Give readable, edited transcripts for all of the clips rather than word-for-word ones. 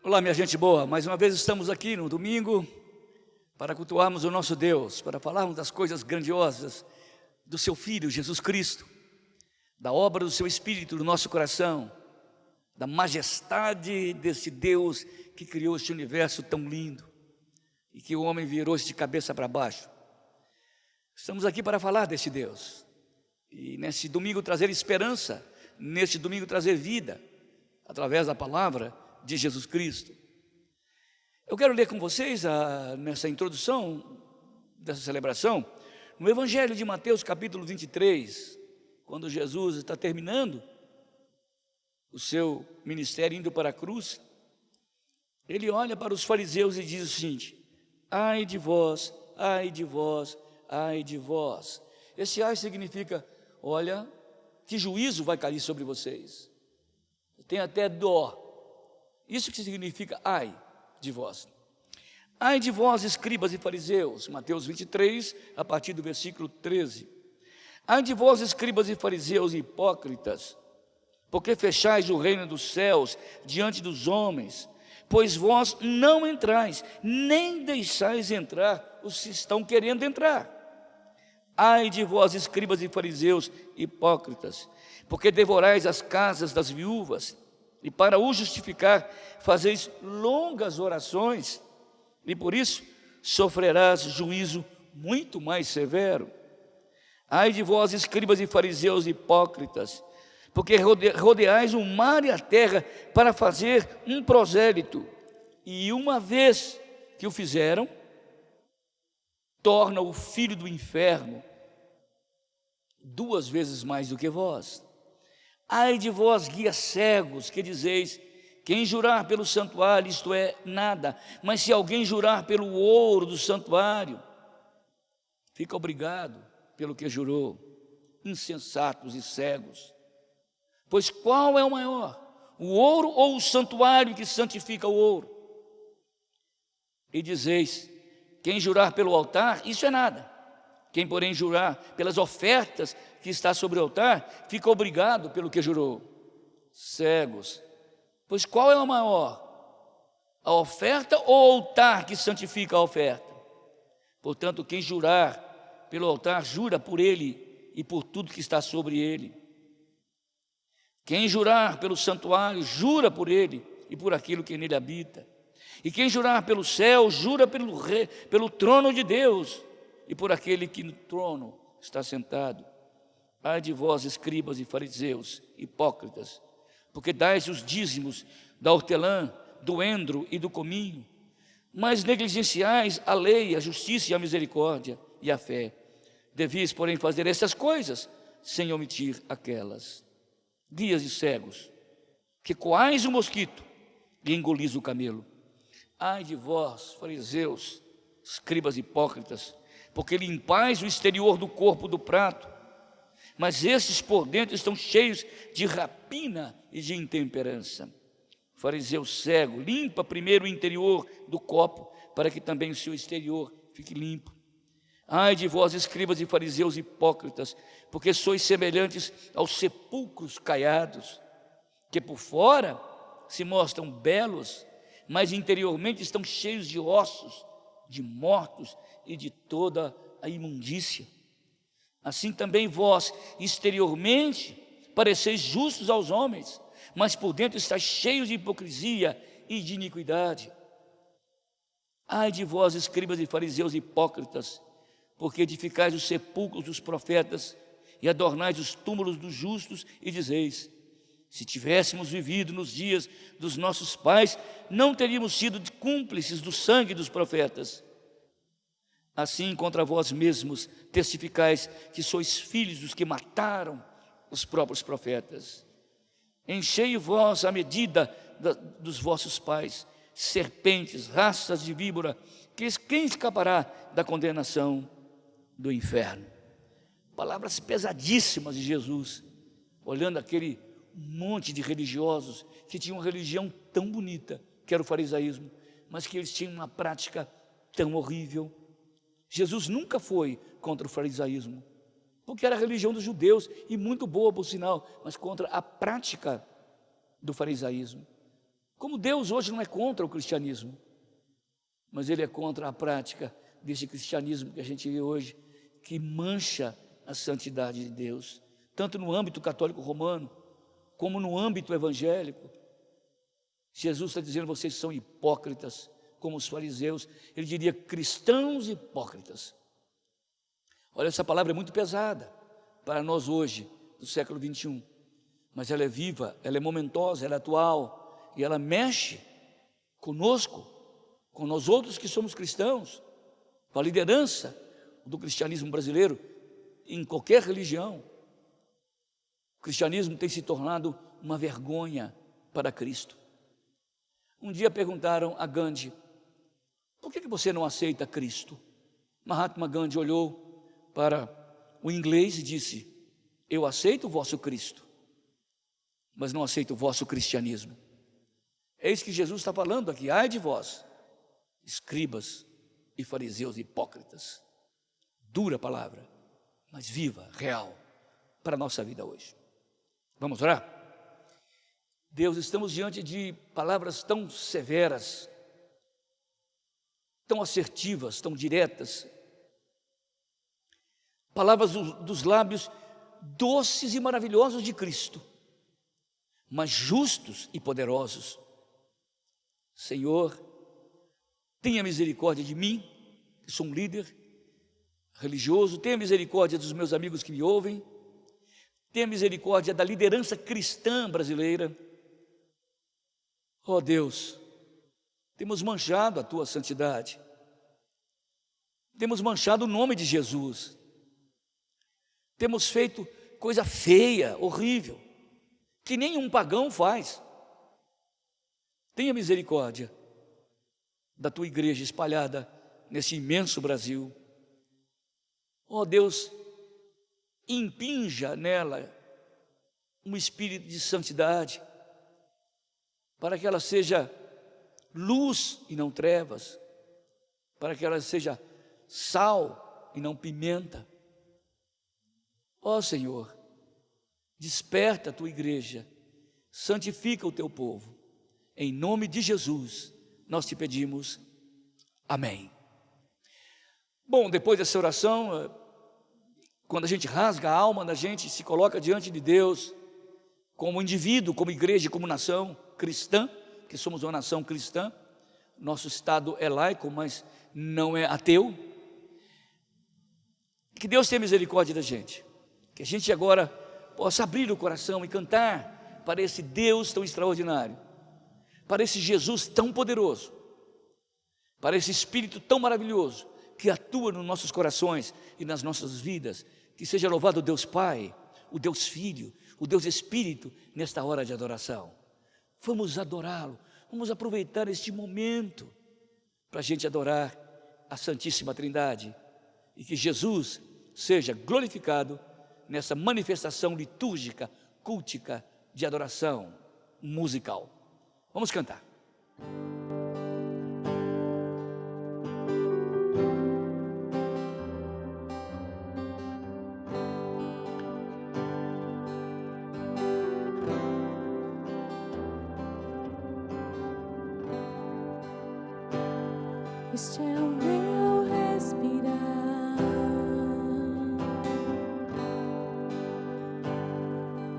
Olá, minha gente boa, mais uma vez estamos aqui no domingo para cultuarmos o nosso Deus, para falarmos das coisas grandiosas do seu Filho, Jesus Cristo, da obra do seu Espírito no nosso coração, da majestade desse Deus que criou este universo tão lindo e que o homem virou-se de cabeça para baixo. Estamos aqui para falar desse Deus e nesse domingo trazer esperança, neste domingo trazer vida, através da palavra de Jesus Cristo. Eu quero ler com vocês, nessa introdução dessa celebração, no Evangelho de Mateus capítulo 23, quando Jesus está terminando o seu ministério, indo para a cruz, ele olha para os fariseus e diz o seguinte: ai de vós, ai de vós, ai de vós. Esse ai significa, olha, que juízo vai cair sobre vocês. Tem até dó. Isso que significa ai de vós. Ai de vós, escribas e fariseus, Mateus 23, a partir do versículo 13. Ai de vós, escribas e fariseus hipócritas, porque fechais o reino dos céus diante dos homens, pois vós não entrais, nem deixais entrar os que estão querendo entrar. Ai de vós, escribas e fariseus hipócritas, porque devorais as casas das viúvas, e para o justificar fazeis longas orações, e por isso sofrerás juízo muito mais severo. Ai de vós, escribas e fariseus hipócritas, porque rodeais o mar e a terra para fazer um prosélito, e uma vez que o fizeram, torna o filho do inferno 2 vezes mais do que vós. Ai de vós, guias cegos, que dizeis: quem jurar pelo santuário, isto é, nada, mas se alguém jurar pelo ouro do santuário, fica obrigado pelo que jurou. Insensatos e cegos. Pois qual é o maior, o ouro ou o santuário que santifica o ouro? E dizeis: quem jurar pelo altar, isso é nada. Quem, porém, jurar pelas ofertas que está sobre o altar, fica obrigado pelo que jurou. Cegos. Pois qual é o maior, a oferta ou o altar que santifica a oferta? Portanto, quem jurar pelo altar, jura por ele e por tudo que está sobre ele. Quem jurar pelo santuário, jura por ele e por aquilo que nele habita. E quem jurar pelo céu, jura pelo trono de Deus e por aquele que no trono está sentado. Ai de vós, escribas e fariseus, hipócritas, porque dais os dízimos da hortelã, do endro e do cominho, mas negligenciais a lei, a justiça e a misericórdia e a fé. Devias, porém, fazer essas coisas, sem omitir aquelas. Guias e cegos, que coais o mosquito e engolis o camelo. Ai de vós, fariseus, escribas hipócritas, porque limpais o exterior do corpo do prato, mas estes por dentro estão cheios de rapina e de intemperança. Fariseu cego, limpa primeiro o interior do copo, para que também o seu exterior fique limpo. Ai de vós, escribas e fariseus hipócritas, porque sois semelhantes aos sepulcros caiados, que por fora se mostram belos, mas interiormente estão cheios de ossos, de mortos e de toda a imundícia. Assim também vós, exteriormente, pareceis justos aos homens, mas por dentro estáis cheios de hipocrisia e de iniquidade. Ai de vós, escribas e fariseus hipócritas, porque edificais os sepulcros dos profetas e adornais os túmulos dos justos, e dizeis: se tivéssemos vivido nos dias dos nossos pais, não teríamos sido cúmplices do sangue dos profetas. Assim, contra vós mesmos testificais que sois filhos dos que mataram os próprios profetas. Enchei vós a medida dos vossos pais, serpentes, raças de víbora, quem escapará da condenação do inferno? Palavras pesadíssimas de Jesus, olhando aquele monte de religiosos que tinham uma religião tão bonita, que era o farisaísmo, mas que eles tinham uma prática tão horrível. Jesus nunca foi contra o farisaísmo, porque era a religião dos judeus, e muito boa por sinal, mas contra a prática do farisaísmo. Como Deus hoje não é contra o cristianismo, mas Ele é contra a prática desse cristianismo que a gente vê hoje, que mancha a santidade de Deus, tanto no âmbito católico romano, como no âmbito evangélico. Jesus está dizendo: vocês são hipócritas, como os fariseus. Ele diria: cristãos hipócritas. Olha, essa palavra é muito pesada para nós hoje, do século 21, mas ela é viva, ela é momentosa, ela é atual, e ela mexe conosco, com nós outros que somos cristãos, com a liderança do cristianismo brasileiro, em qualquer religião. O cristianismo tem se tornado uma vergonha para Cristo. Um dia perguntaram a Gandhi: por que você não aceita Cristo? Mahatma Gandhi olhou para o inglês e disse: eu aceito o vosso Cristo, mas não aceito o vosso cristianismo. É isso que Jesus está falando aqui: ai de vós, escribas e fariseus hipócritas. Dura palavra, mas viva, real, para a nossa vida hoje. Vamos orar? Deus, estamos diante de palavras tão severas, tão assertivas, tão diretas, palavras dos lábios doces e maravilhosos de Cristo, mas justos e poderosos. Senhor, tenha misericórdia de mim, que sou um líder religioso, tenha misericórdia dos meus amigos que me ouvem, tenha misericórdia da liderança cristã brasileira. Ó Deus, temos manchado a Tua santidade, temos manchado o nome de Jesus, temos feito coisa feia, horrível, que nenhum pagão faz. Tenha misericórdia da Tua igreja espalhada nesse imenso Brasil. Ó Deus, impinja nela um espírito de santidade, para que ela seja luz e não trevas, para que ela seja sal e não pimenta. Ó Senhor, desperta a Tua igreja, santifica o Teu povo, em nome de Jesus nós te pedimos, amém. Bom, depois dessa oração, quando a gente rasga a alma da gente, se coloca diante de Deus, como indivíduo, como igreja, como nação cristã, que somos uma nação cristã, nosso Estado é laico, mas não é ateu. Que Deus tenha misericórdia da gente, que a gente agora possa abrir o coração e cantar para esse Deus tão extraordinário, para esse Jesus tão poderoso, para esse Espírito tão maravilhoso, que atua nos nossos corações e nas nossas vidas. Que seja louvado o Deus Pai, o Deus Filho, o Deus Espírito, nesta hora de adoração. Vamos adorá-lo, vamos aproveitar este momento para a gente adorar a Santíssima Trindade, e que Jesus seja glorificado nessa manifestação litúrgica, cultica, de adoração musical. Vamos cantar. Este é o meu respirar,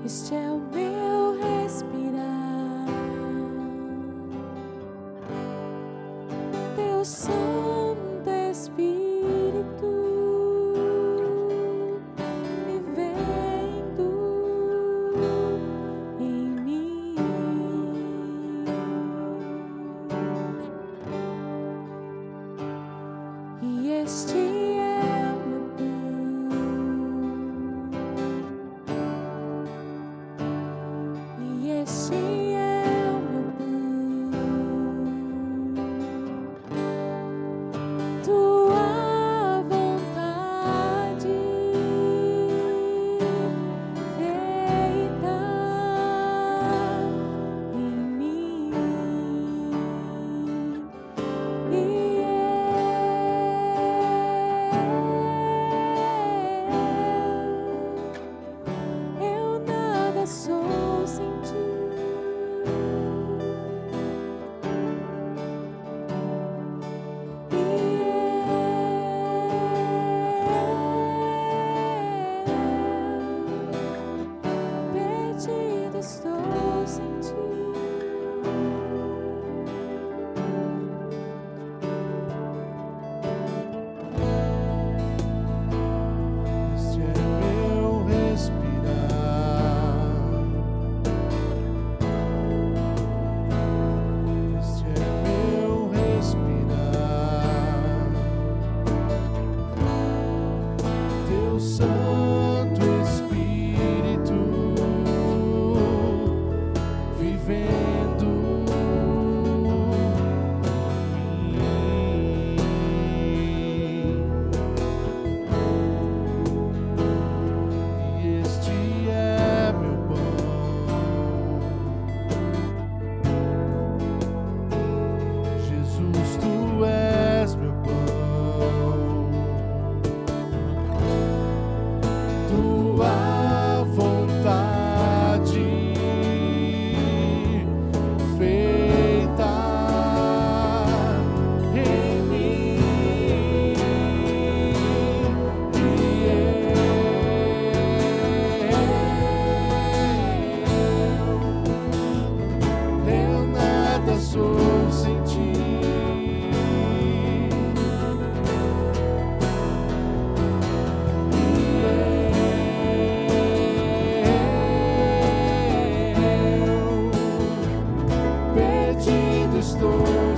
este é o meu respirar, Teu Santo Espírito vivendo em mim. E este é o meu pão, e este é o meu pão, Tua vontade feita em mim. E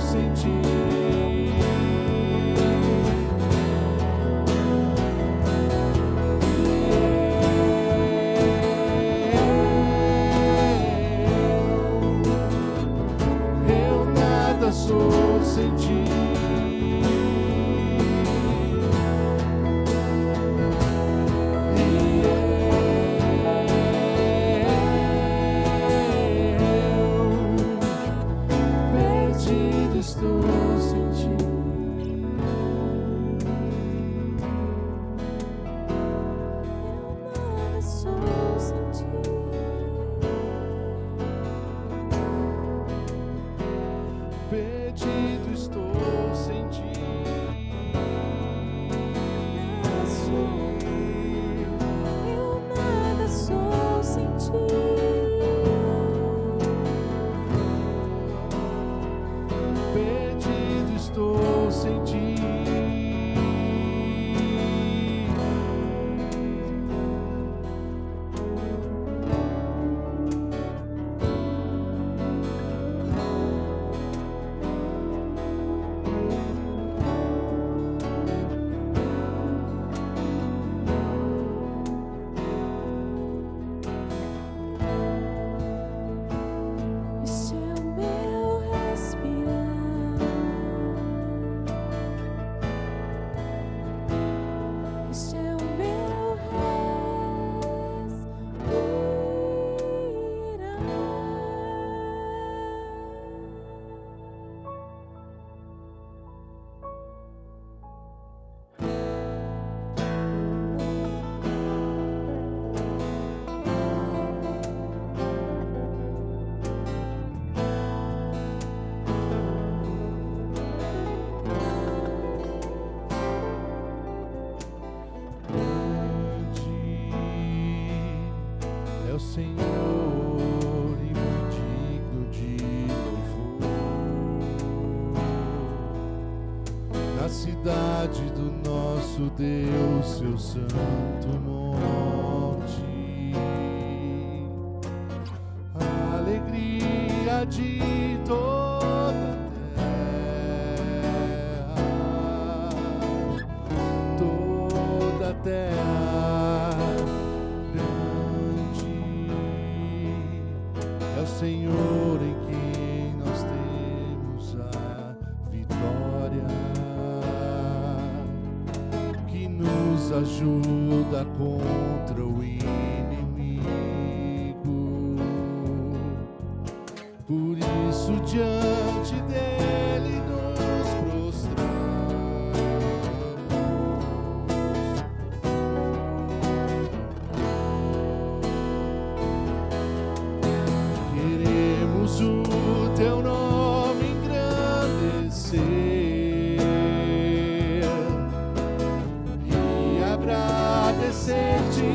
sem ti. Eu nada sou sem ti. Estou sem ti. Eu nada sou sem ti. Perdido estou sem ti. Nada sou. Eu nada sou sem ti. Perdido estou sem ti. Este é o meu respirar. Este é o meu É o Senhor e muito digno de louvor. Na cidade do nosso Deus, seu santo monte, a alegria de toda a terra grande. É o Senhor em quem nós temos a vitória, que nos ajuda contra o inimigo. Por isso diante dele nos prostramos. Queremos o teu nome engrandecer e agradecer-te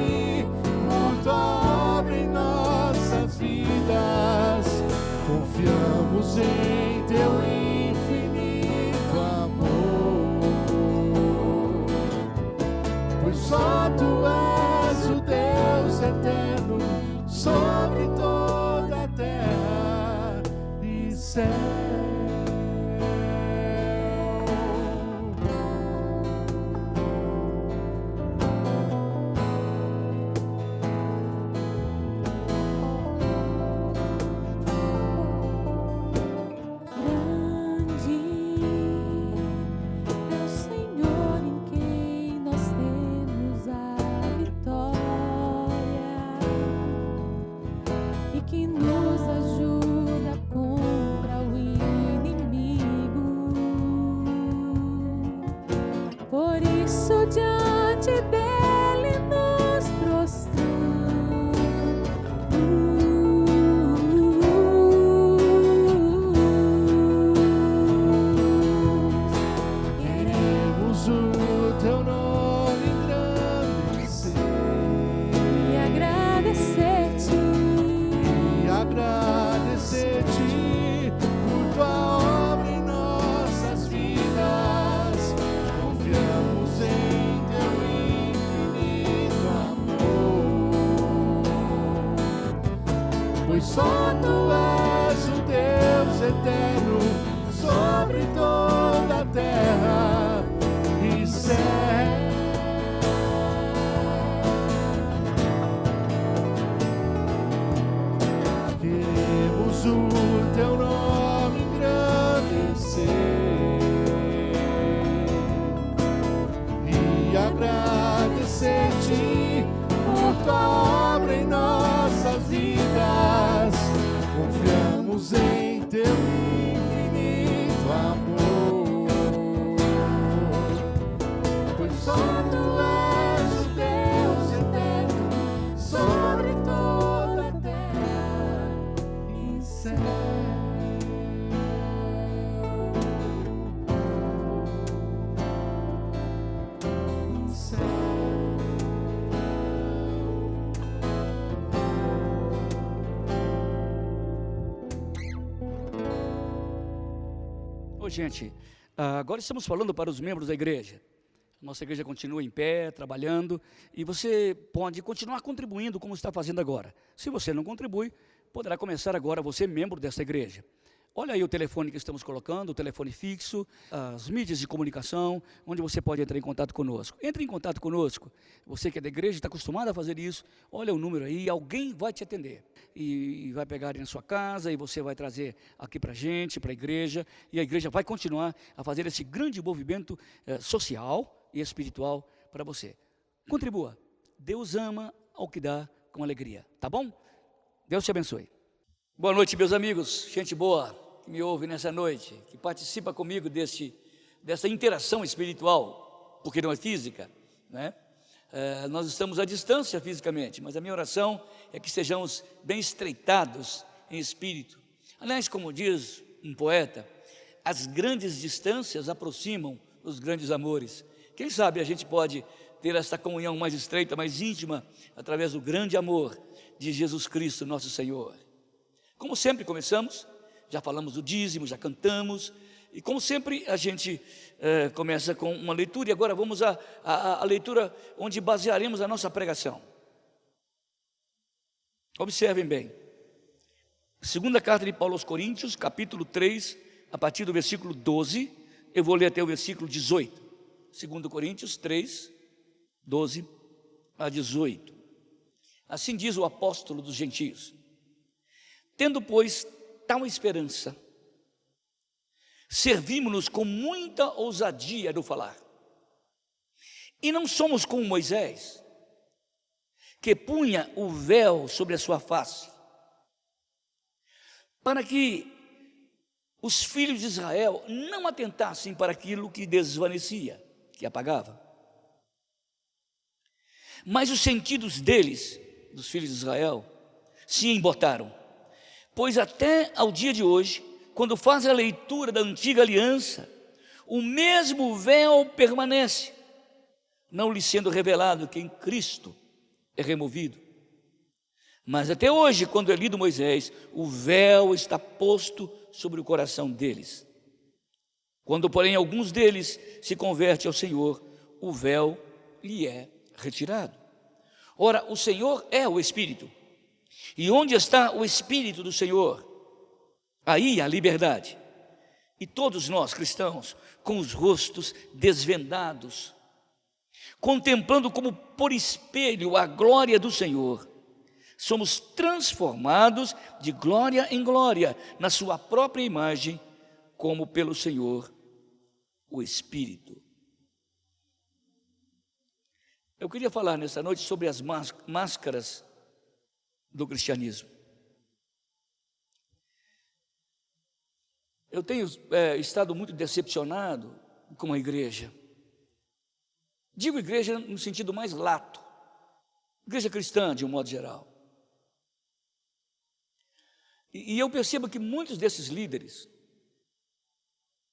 teu infinito amor, pois só tu és o Deus eterno sobre toda a terra e céu. Ô, gente, agora estamos falando para os membros da igreja. Nossa igreja continua em pé, trabalhando, e você pode continuar contribuindo como está fazendo agora. Se você não contribui, poderá começar agora você, membro dessa igreja. Olha aí o telefone que estamos colocando, o telefone fixo, as mídias de comunicação, onde você pode entrar em contato conosco. Entre em contato conosco, você que é da igreja, está acostumado a fazer isso, olha o número aí, alguém vai te atender. E vai pegar aí na sua casa, e você vai trazer aqui para a gente, para a igreja, e a igreja vai continuar a fazer esse grande movimento social e espiritual para você. Contribua. Deus ama ao que dá com alegria, tá bom? Deus te abençoe. Boa noite, meus amigos, gente boa que me ouve nessa noite, que participa comigo dessa interação espiritual, porque não é física, né? Nós estamos à distância fisicamente, mas a minha oração é que sejamos bem estreitados em espírito. Aliás, como diz um poeta, as grandes distâncias aproximam os grandes amores. Quem sabe a gente pode ter essa comunhão mais estreita, mais íntima, através do grande amor de Jesus Cristo, nosso Senhor. Como sempre começamos, já falamos do dízimo, já cantamos, e como sempre a gente começa com uma leitura, e agora vamos à leitura onde basearemos a nossa pregação. Observem bem, segunda carta de Paulo aos Coríntios, capítulo 3, a partir do versículo 12, eu vou ler até o versículo 18, 2 Coríntios 3, 12 a 18, assim diz o apóstolo dos gentios: tendo, pois, tal esperança, servimos-nos com muita ousadia no falar, e não somos como Moisés, que punha o véu sobre a sua face, para que os filhos de Israel não atentassem para aquilo que desvanecia, que apagava. Mas os sentidos deles, dos filhos de Israel, se embotaram, pois até ao dia de hoje, quando fazem a leitura da antiga aliança, o mesmo véu permanece, não lhe sendo revelado que em Cristo é removido. Mas até hoje, quando é lido Moisés, o véu está posto sobre o coração deles. Quando, porém, alguns deles se convertem ao Senhor, o véu lhe é retirado. Ora, o Senhor é o Espírito, e onde está o Espírito do Senhor, aí há liberdade. E todos nós, cristãos, com os rostos desvendados, contemplando como por espelho a glória do Senhor, somos transformados de glória em glória, na sua própria imagem, como pelo Senhor, o Espírito. Eu queria falar nessa noite sobre as máscaras do cristianismo. Eu tenho estado muito decepcionado com a igreja. Digo igreja no sentido mais lato, igreja cristã de um modo geral. E eu percebo que muitos desses líderes,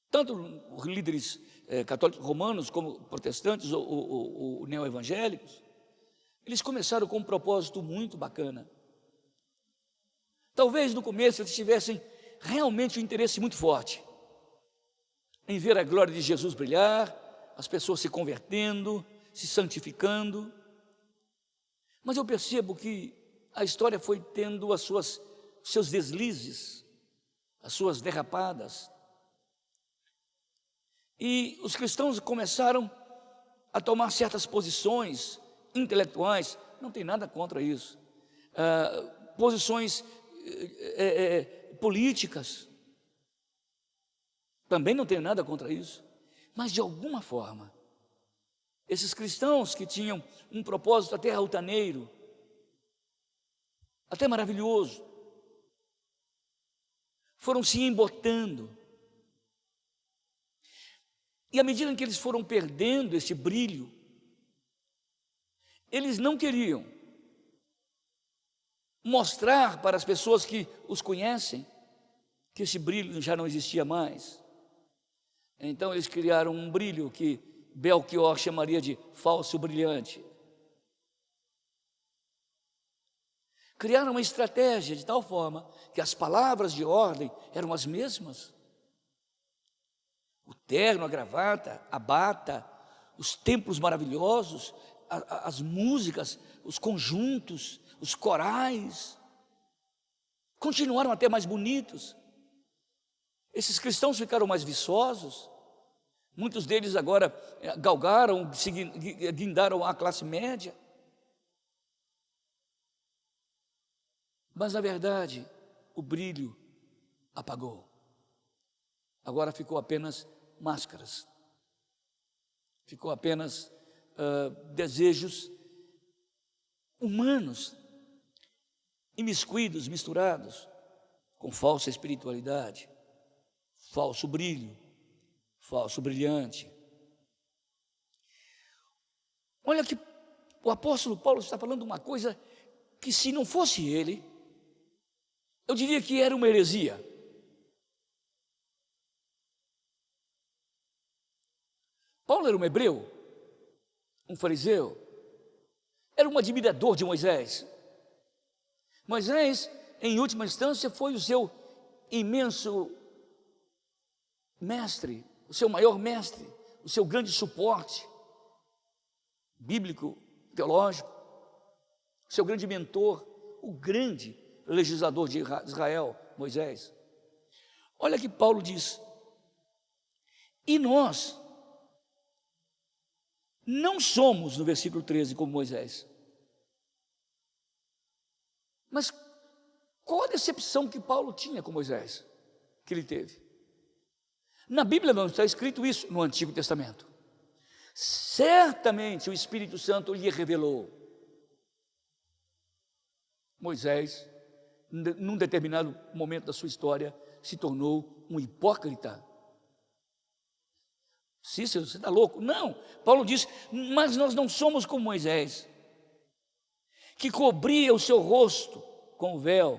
tanto os líderes católicos romanos como protestantes ou neo-evangélicos, eles começaram com um propósito muito bacana. Talvez no começo eles tivessem realmente um interesse muito forte em ver a glória de Jesus brilhar, as pessoas se convertendo, se santificando. Mas eu percebo que a história foi tendo seus deslizes, as suas derrapadas. E os cristãos começaram a tomar certas posições intelectuais, não tem nada contra isso, posições políticas, também não tenho nada contra isso, mas de alguma forma, esses cristãos que tinham um propósito até altaneiro, até maravilhoso, foram se embotando. E à medida em que eles foram perdendo esse brilho, eles não queriam mostrar para as pessoas que os conhecem que esse brilho já não existia mais. Então eles criaram um brilho que Belchior chamaria de falso brilhante. Criaram uma estratégia de tal forma que as palavras de ordem eram as mesmas. O terno, a gravata, a bata, os templos maravilhosos, as músicas, os conjuntos, os corais, continuaram até mais bonitos. Esses cristãos ficaram mais viçosos, muitos deles agora galgaram, guindaram a classe média. Mas na verdade, o brilho apagou. Agora ficou apenas máscaras, ficou apenas desejos humanos, imiscuídos, misturados com falsa espiritualidade, falso brilho, falso brilhante. Olha que o apóstolo Paulo está falando uma coisa que, se não fosse ele, eu diria que era uma heresia. Paulo era um hebreu, um fariseu, era um admirador de Moisés. Moisés, em última instância, foi o seu imenso mestre, o seu maior mestre, o seu grande suporte bíblico, teológico, o seu grande mentor, o grande legislador de Israel, Moisés. Olha que Paulo diz: e nós não somos, no versículo 13, como Moisés. Mas qual a decepção que Paulo tinha com Moisés, que ele teve? Na Bíblia não está escrito isso, no Antigo Testamento. Certamente o Espírito Santo lhe revelou. Moisés, num determinado momento da sua história, se tornou um hipócrita. Cícero, você está louco? Não, Paulo diz: mas nós não somos como Moisés, que cobria o seu rosto com o véu,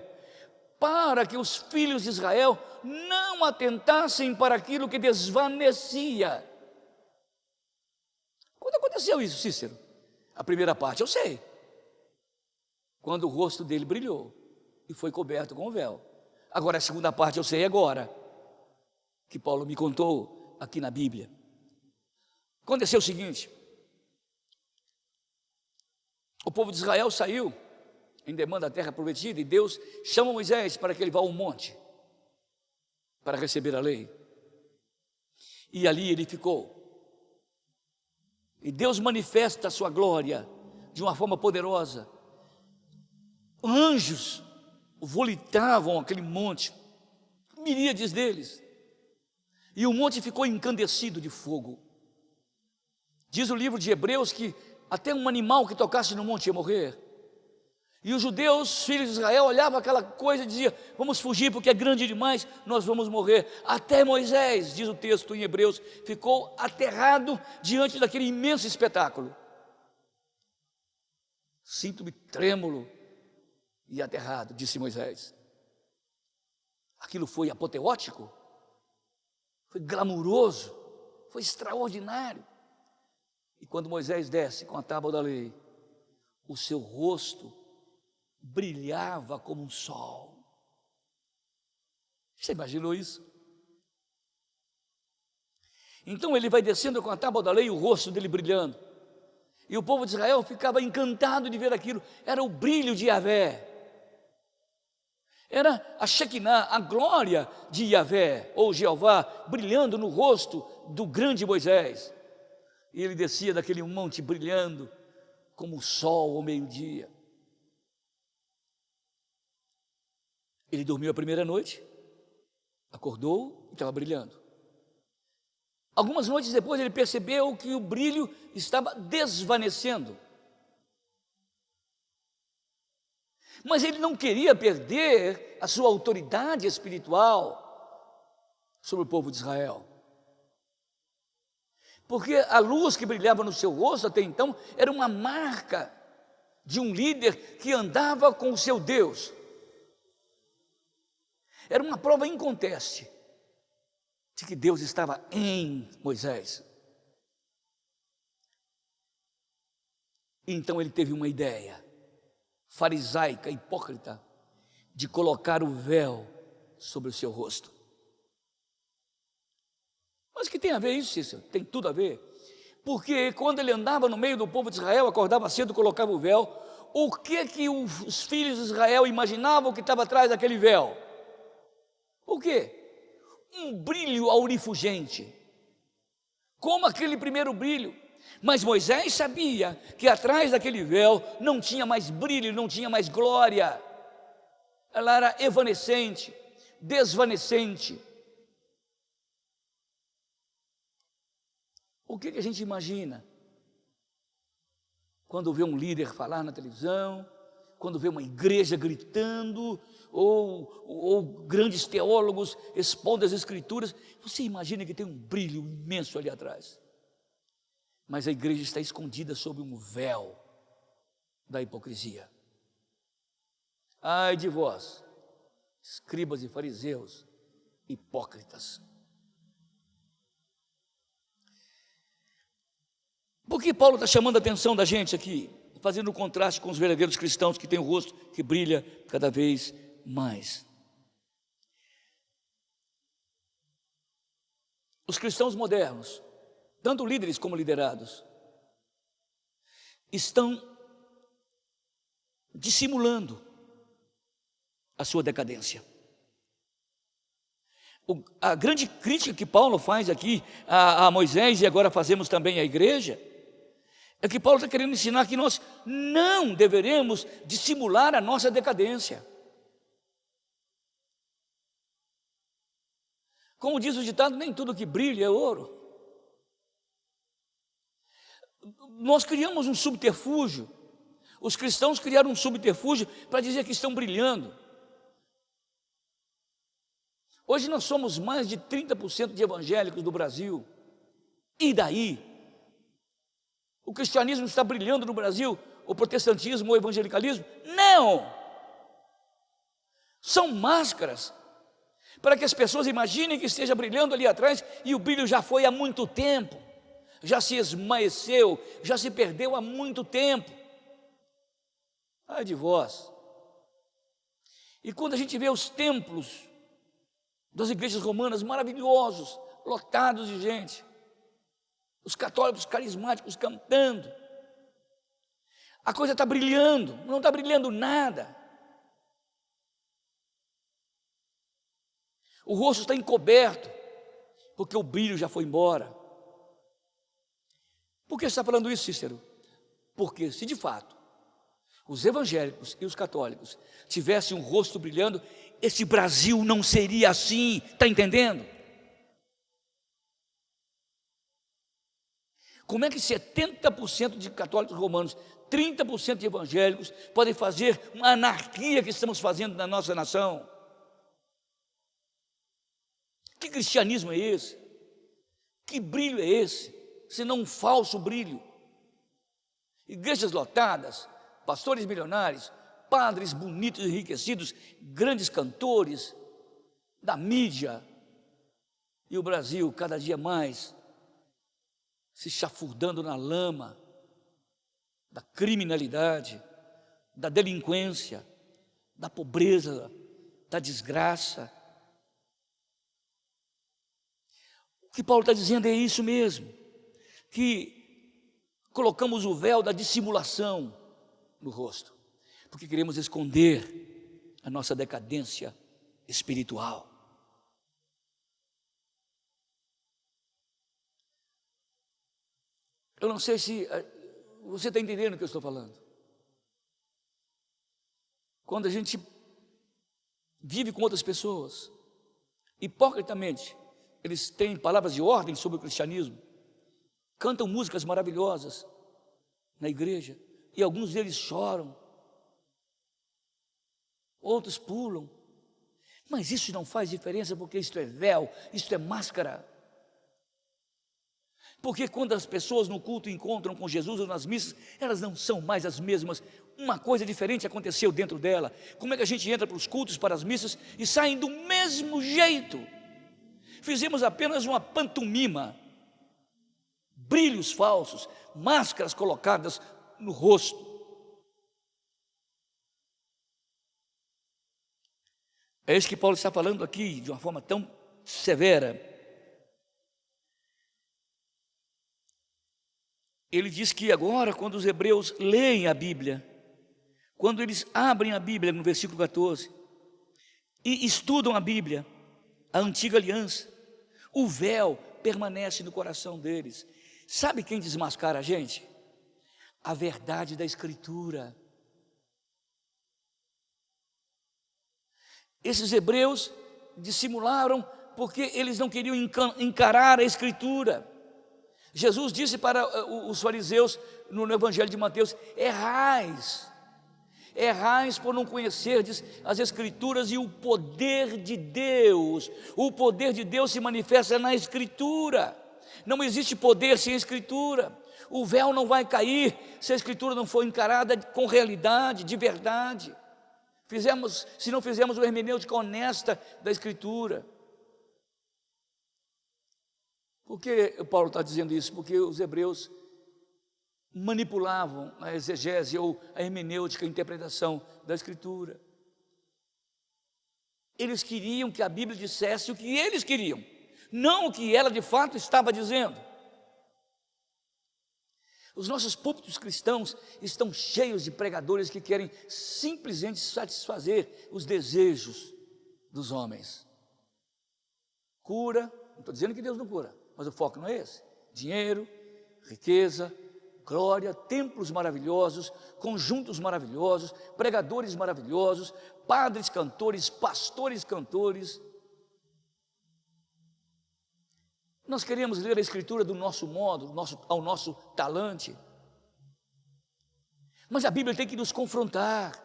para que os filhos de Israel não atentassem para aquilo que desvanecia. Quando aconteceu isso, Cícero? A primeira parte eu sei, quando o rosto dele brilhou e foi coberto com o véu. Agora a segunda parte eu sei agora, que Paulo me contou aqui na Bíblia. Aconteceu o seguinte: o povo de Israel saiu em demanda da terra prometida, e Deus chama Moisés para que ele vá ao monte para receber a lei. E ali ele ficou. E Deus manifesta a sua glória de uma forma poderosa. Anjos volitavam aquele monte, miríades deles, e o monte ficou encandecido de fogo. Diz o livro de Hebreus que até um animal que tocasse no monte ia morrer. E os judeus, filhos de Israel, olhavam aquela coisa e diziam: vamos fugir porque é grande demais, nós vamos morrer. Até Moisés, diz o texto em Hebreus, ficou aterrado diante daquele imenso espetáculo. Sinto-me trêmulo e aterrado, disse Moisés. Aquilo foi apoteótico, foi glamuroso, foi extraordinário. E quando Moisés desce com a tábua da lei, o seu rosto brilhava como um sol. Você imaginou isso? Então ele vai descendo com a tábua da lei, o rosto dele brilhando. E o povo de Israel ficava encantado de ver aquilo. Era o brilho de Yahvé. Era a Shekinah, a glória de Yahvé, ou Jeová, brilhando no rosto do grande Moisés. E ele descia daquele monte brilhando como o sol ao meio-dia. Ele dormiu a primeira noite, acordou e estava brilhando. Algumas noites depois ele percebeu que o brilho estava desvanecendo. Mas ele não queria perder a sua autoridade espiritual sobre o povo de Israel. Porque a luz que brilhava no seu rosto até então era uma marca de um líder que andava com o seu Deus. Era uma prova inconteste de que Deus estava em Moisés. Então ele teve uma ideia farisaica, hipócrita, de colocar o véu sobre o seu rosto. Mas que tem a ver isso, Cícero? Tem tudo a ver. Porque quando ele andava no meio do povo de Israel, acordava cedo, colocava o véu, o que os filhos de Israel imaginavam que estava atrás daquele véu? O quê? Um brilho aurifugente, como aquele primeiro brilho. Mas Moisés sabia que atrás daquele véu não tinha mais brilho, não tinha mais glória. Ela era evanescente, desvanecente. O que a gente imagina quando vê um líder falar na televisão, quando vê uma igreja gritando, ou grandes teólogos expondo as escrituras? Você imagina que tem um brilho imenso ali atrás. Mas a igreja está escondida sob um véu da hipocrisia. Ai de vós, escribas e fariseus, hipócritas. Por que Paulo está chamando a atenção da gente aqui, fazendo um contraste com os verdadeiros cristãos que têm o rosto que brilha cada vez mais? Os cristãos modernos, tanto líderes como liderados, estão dissimulando a sua decadência. A grande crítica que Paulo faz aqui a Moisés, e agora fazemos também à igreja, é que Paulo está querendo ensinar que nós não deveremos dissimular a nossa decadência. Como diz o ditado, nem tudo que brilha é ouro. Nós criamos um subterfúgio, os cristãos criaram um subterfúgio para dizer que estão brilhando. Hoje nós somos mais de 30% de evangélicos do Brasil. E daí? O cristianismo está brilhando no Brasil? O protestantismo, o evangelicalismo? Não! São máscaras para que as pessoas imaginem que esteja brilhando ali atrás e o brilho já foi há muito tempo, já se esmaeceu, já se perdeu há muito tempo. Ai de vós! E quando a gente vê os templos das igrejas romanas maravilhosos, lotados de gente, os católicos carismáticos cantando, a coisa está brilhando, não está brilhando nada. O rosto está encoberto, porque o brilho já foi embora. Por que você está falando isso, Cícero? Porque se de fato os evangélicos e os católicos tivessem um rosto brilhando, esse Brasil não seria assim, está entendendo? Como é que 70% de católicos romanos, 30% de evangélicos podem fazer uma anarquia que estamos fazendo na nossa nação? Que cristianismo é esse? Que brilho é esse? Senão um falso brilho. Igrejas lotadas, pastores milionários, padres bonitos e enriquecidos, grandes cantores da mídia, e o Brasil cada dia mais se chafurdando na lama da criminalidade, da delinquência, da pobreza, da desgraça. O que Paulo está dizendo é isso mesmo, que colocamos o véu da dissimulação no rosto, porque queremos esconder a nossa decadência espiritual. Eu não sei se você está entendendo o que eu estou falando. Quando a gente vive com outras pessoas, hipocritamente, eles têm palavras de ordem sobre o cristianismo, cantam músicas maravilhosas na igreja, e alguns deles choram. outros pulam. Mas isso não faz diferença, porque isto é véu, isto é máscara. Porque quando as pessoas no culto encontram com Jesus ou nas missas, elas não são mais as mesmas. Uma coisa diferente aconteceu dentro dela. Como é que a gente entra para os cultos, para as missas e saem do mesmo jeito? Fizemos apenas uma pantomima, brilhos falsos, máscaras colocadas no rosto. É isso que Paulo está falando aqui de uma forma tão severa. Ele diz que agora, quando os hebreus leem a Bíblia, quando eles abrem a Bíblia no versículo 14 e estudam a Bíblia, a antiga aliança, o véu permanece no coração deles. Sabe quem desmascara a gente? A verdade da Escritura. Esses hebreus dissimularam porque eles não queriam encarar a Escritura. Jesus disse para os fariseus no Evangelho de Mateus: errais por não conhecerdes as Escrituras e o poder de Deus. O poder de Deus se manifesta na Escritura. Não existe poder sem Escritura. O véu não vai cair se a Escritura não for encarada com realidade, de verdade. Se não fizermos uma hermenêutica honesta da Escritura. Por que Paulo está dizendo isso? Porque os hebreus manipulavam a exegese ou a hermenêutica, a interpretação da Escritura. Eles queriam que a Bíblia dissesse o que eles queriam, não o que ela de fato estava dizendo. Os nossos púlpitos cristãos estão cheios de pregadores que querem simplesmente satisfazer os desejos dos homens. Cura, não estou dizendo que Deus não cura, mas o foco não é esse. Dinheiro, riqueza, glória, templos maravilhosos, conjuntos maravilhosos, pregadores maravilhosos, padres cantores, pastores cantores. Nós queremos ler a Escritura do nosso modo, ao nosso talante. Mas a Bíblia tem que nos confrontar.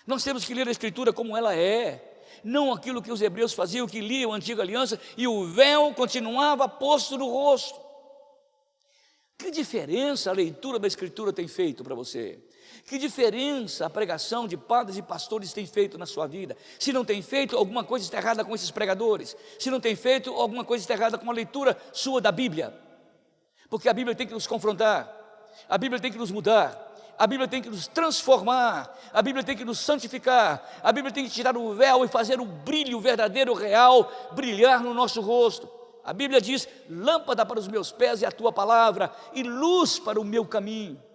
Nós temos que ler a Escritura como ela é. Não aquilo que os hebreus faziam, que liam a antiga aliança e o véu continuava posto no rosto. Que diferença a leitura da Escritura tem feito para você? Que diferença a pregação de padres e pastores tem feito na sua vida? Se não tem feito, alguma coisa está errada com esses pregadores. Se não tem feito, alguma coisa está errada com a leitura sua da Bíblia. Porque a Bíblia tem que nos confrontar, a Bíblia tem que nos mudar, a Bíblia tem que nos transformar, a Bíblia tem que nos santificar, a Bíblia tem que tirar o véu e fazer o brilho verdadeiro, real, brilhar no nosso rosto. A Bíblia diz: lâmpada para os meus pés é a tua palavra e luz para o meu caminho.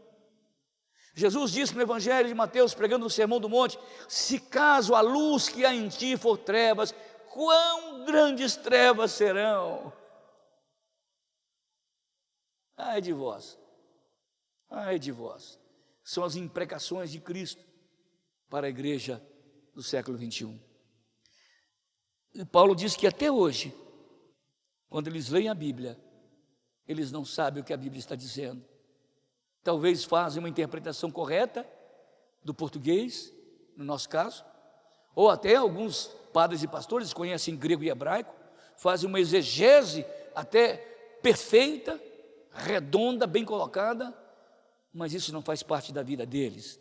Jesus disse no Evangelho de Mateus, pregando no Sermão do Monte: se caso a luz que há em ti for trevas, quão grandes trevas serão. Ai de vós, ai de vós. São as imprecações de Cristo para a igreja do século 21. E Paulo diz que até hoje, quando eles leem a Bíblia, eles não sabem o que a Bíblia está dizendo. Talvez fazem uma interpretação correta do português, no nosso caso, ou até alguns padres e pastores conhecem grego e hebraico, fazem uma exegese até perfeita, redonda, bem colocada, mas isso não faz parte da vida deles.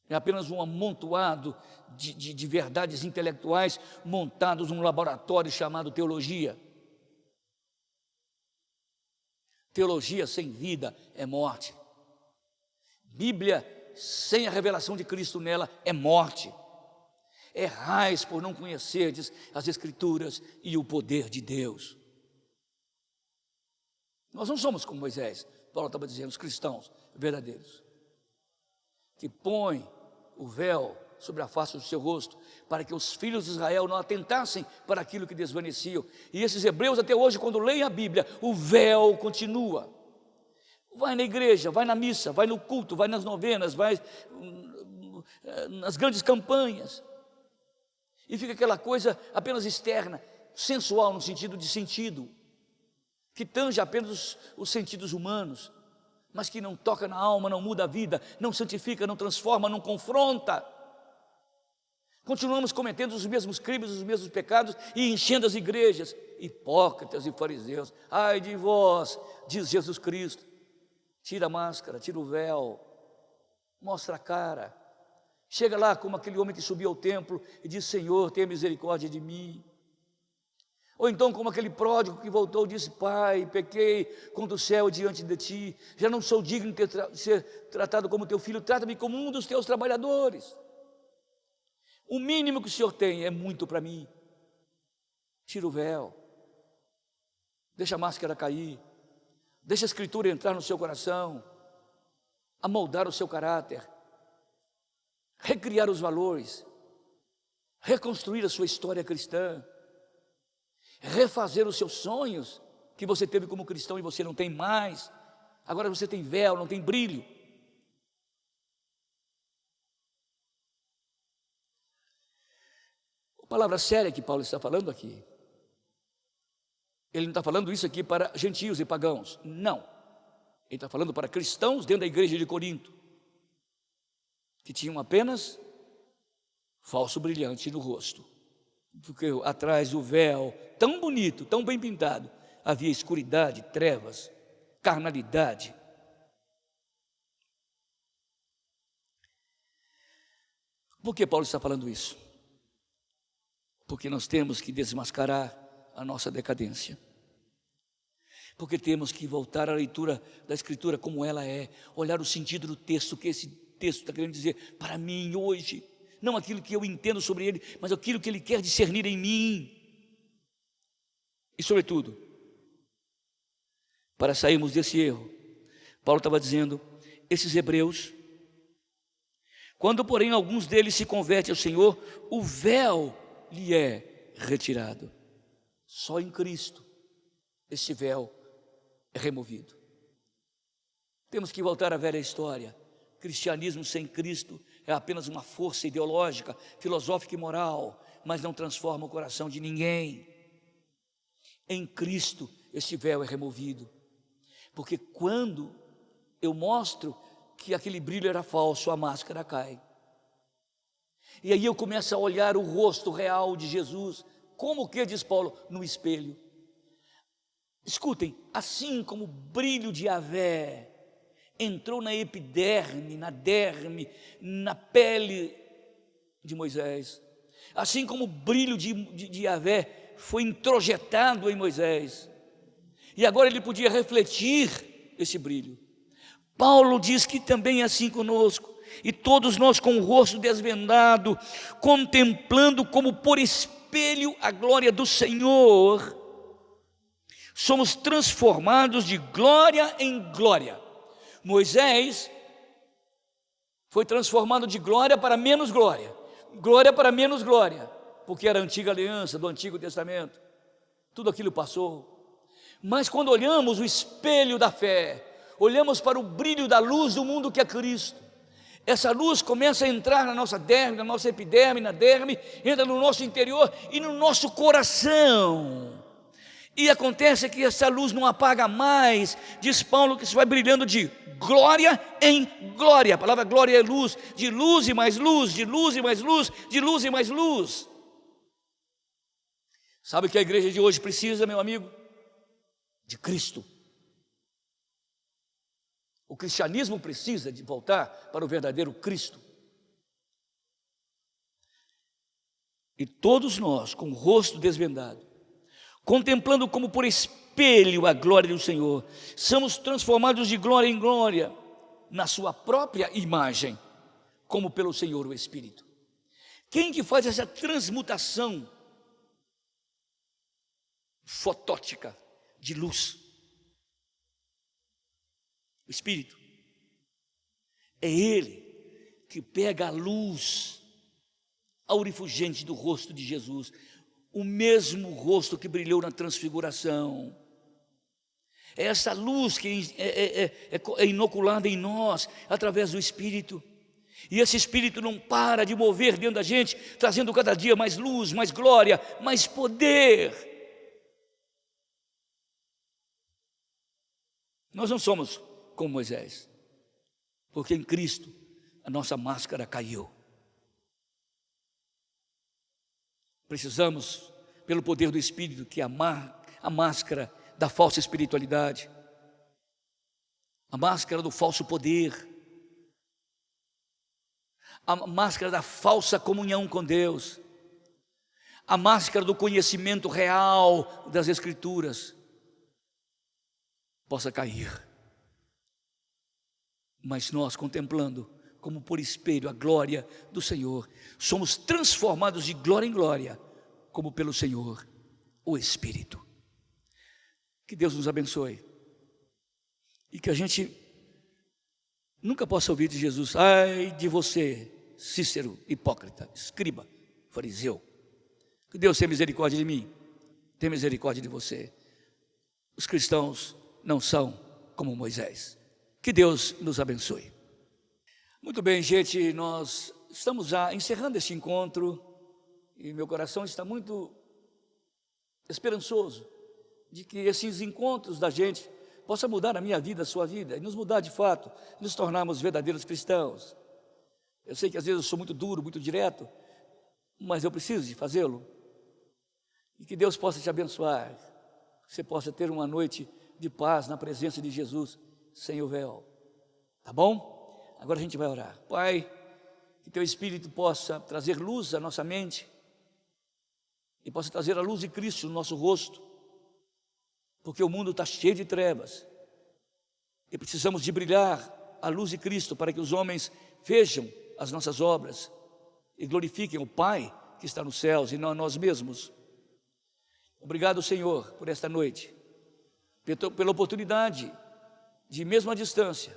É apenas um amontoado de verdades intelectuais montados num laboratório chamado teologia. Teologia sem vida é morte. Bíblia sem a revelação de Cristo nela é morte. Errais por não conhecerdes as Escrituras e o poder de Deus. Nós não somos como Moisés. Paulo estava dizendo, os cristãos verdadeiros, que põem o véu sobre a face do seu rosto, para que os filhos de Israel não atentassem para aquilo que desvaneciam. E esses hebreus até hoje, quando leem a Bíblia, o véu continua. Vai na igreja, vai na missa, vai no culto, vai nas novenas, vai nas grandes campanhas, e fica aquela coisa apenas externa, sensual no sentido de sentido, que tange apenas os sentidos humanos, mas que não toca na alma, não muda a vida, não santifica, não transforma, não confronta. Continuamos cometendo os mesmos crimes, os mesmos pecados e enchendo as igrejas. Hipócritas e fariseus, ai de vós, diz Jesus Cristo. Tira a máscara, tira o véu, mostra a cara. Chega lá como aquele homem que subiu ao templo e diz: Senhor, tenha misericórdia de mim. Ou então como aquele pródigo que voltou e disse: Pai, pequei contra o céu diante de ti, já não sou digno de ser tratado como teu filho, trata-me como um dos teus trabalhadores. O mínimo que o Senhor tem é muito para mim. Tira o véu, deixa a máscara cair, deixa a Escritura entrar no seu coração, amoldar o seu caráter, recriar os valores, reconstruir a sua história cristã, refazer os seus sonhos que você teve como cristão e você não tem mais. Agora você tem véu, não tem brilho. A palavra séria que Paulo está falando aqui, ele não está falando isso aqui para gentios e pagãos, não. Ele está falando para cristãos dentro da igreja de Corinto, que tinham apenas falso brilhante no rosto, porque atrás do véu, tão bonito, tão bem pintado, havia escuridade, trevas, carnalidade. Por que Paulo está falando isso? Porque nós temos que desmascarar a nossa decadência. Porque temos que voltar à leitura da Escritura como ela é, olhar o sentido do texto, que esse texto está querendo dizer para mim hoje, não aquilo que eu entendo sobre ele, mas aquilo que ele quer discernir em mim. E sobretudo, para sairmos desse erro, Paulo estava dizendo, esses hebreus, quando porém alguns deles se convertem ao Senhor, o véu lhe é retirado. Só em Cristo este véu é removido. Temos que voltar à velha história. Cristianismo sem Cristo é apenas uma força ideológica, filosófica e moral, mas não transforma o coração de ninguém. Em Cristo este véu é removido, porque quando eu mostro que aquele brilho era falso, a máscara cai. E aí eu começo a olhar o rosto real de Jesus, como que, diz Paulo, no espelho. Escutem, assim como o brilho de Yahvé entrou na epiderme, na derme, na pele de Moisés, assim como o brilho de Yahvé foi introjetado em Moisés, e agora ele podia refletir esse brilho. Paulo diz que também é assim conosco, e todos nós com o rosto desvendado, contemplando como por espelho a glória do Senhor, somos transformados de glória em glória. Moisés foi transformado de glória para menos glória, glória para menos glória, porque era a antiga aliança do Antigo Testamento, tudo aquilo passou. Mas quando olhamos o espelho da fé, olhamos para o brilho da luz do mundo que é Cristo, essa luz começa a entrar na nossa derme, na nossa epiderme, na derme, entra no nosso interior e no nosso coração. E acontece que essa luz não apaga mais, diz Paulo, que isso vai brilhando de glória em glória. A palavra glória é luz, de luz e mais luz, de luz e mais luz, de luz e mais luz. Sabe o que a igreja de hoje precisa, meu amigo? De Cristo. O cristianismo precisa de voltar para o verdadeiro Cristo. E todos nós, com o rosto desvendado, contemplando como por espelho a glória do Senhor, somos transformados de glória em glória, na sua própria imagem, como pelo Senhor o Espírito. Quem que faz essa transmutação fotótica de luz? O Espírito. É Ele que pega a luz aurifugente do rosto de Jesus, o mesmo rosto que brilhou na transfiguração. É essa luz que é inoculada em nós através do Espírito. E esse Espírito não para de mover dentro da gente, trazendo cada dia mais luz, mais glória, mais poder. Nós não somos como Moisés, porque em Cristo a nossa máscara caiu. Precisamos, pelo poder do Espírito, que a máscara da falsa espiritualidade, a máscara do falso poder, a máscara da falsa comunhão com Deus, a máscara do conhecimento real das Escrituras possa cair. Mas nós, contemplando como por espelho a glória do Senhor, somos transformados de glória em glória, como pelo Senhor, o Espírito. Que Deus nos abençoe e que a gente nunca possa ouvir de Jesus: ai de você, Cícero, hipócrita, escriba, fariseu. Que Deus tenha misericórdia de mim, tenha misericórdia de você. Os cristãos não são como Moisés. Que Deus nos abençoe. Muito bem, gente, nós estamos já encerrando este encontro e meu coração está muito esperançoso de que esses encontros da gente possa mudar a minha vida, a sua vida, e nos mudar de fato, nos tornarmos verdadeiros cristãos. Eu sei que às vezes eu sou muito duro, muito direto, mas eu preciso de fazê-lo. E que Deus possa te abençoar, que você possa ter uma noite de paz na presença de Jesus, sem o véu. Tá bom? Agora a gente vai orar. Pai, que Teu Espírito possa trazer luz à nossa mente e possa trazer a luz de Cristo no nosso rosto, porque o mundo está cheio de trevas e precisamos de brilhar a luz de Cristo para que os homens vejam as nossas obras e glorifiquem o Pai que está nos céus e não a nós mesmos. Obrigado, Senhor, por esta noite, pela oportunidade de, mesmo à distância,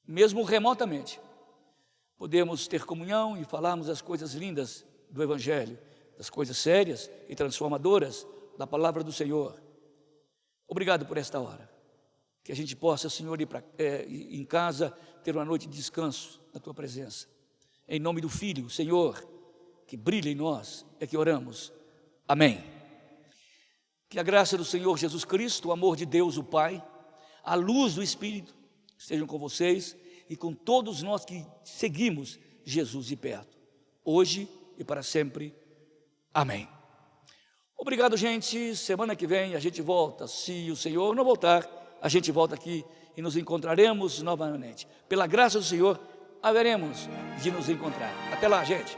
mesmo remotamente, podemos ter comunhão e falarmos as coisas lindas do Evangelho, das coisas sérias e transformadoras da palavra do Senhor. Obrigado por esta hora, que a gente possa, Senhor, ir em casa, ter uma noite de descanso na Tua presença. Em nome do Filho, Senhor, que brilha em nós, é que oramos. Amém. Que a graça do Senhor Jesus Cristo, o amor de Deus, o Pai, a luz do Espírito, estejam com vocês e com todos nós que seguimos Jesus de perto, hoje e para sempre. Amém. Obrigado, gente. Semana que vem a gente volta. Se o Senhor não voltar, a gente volta aqui e nos encontraremos novamente. Pela graça do Senhor, haveremos de nos encontrar. Até lá, gente.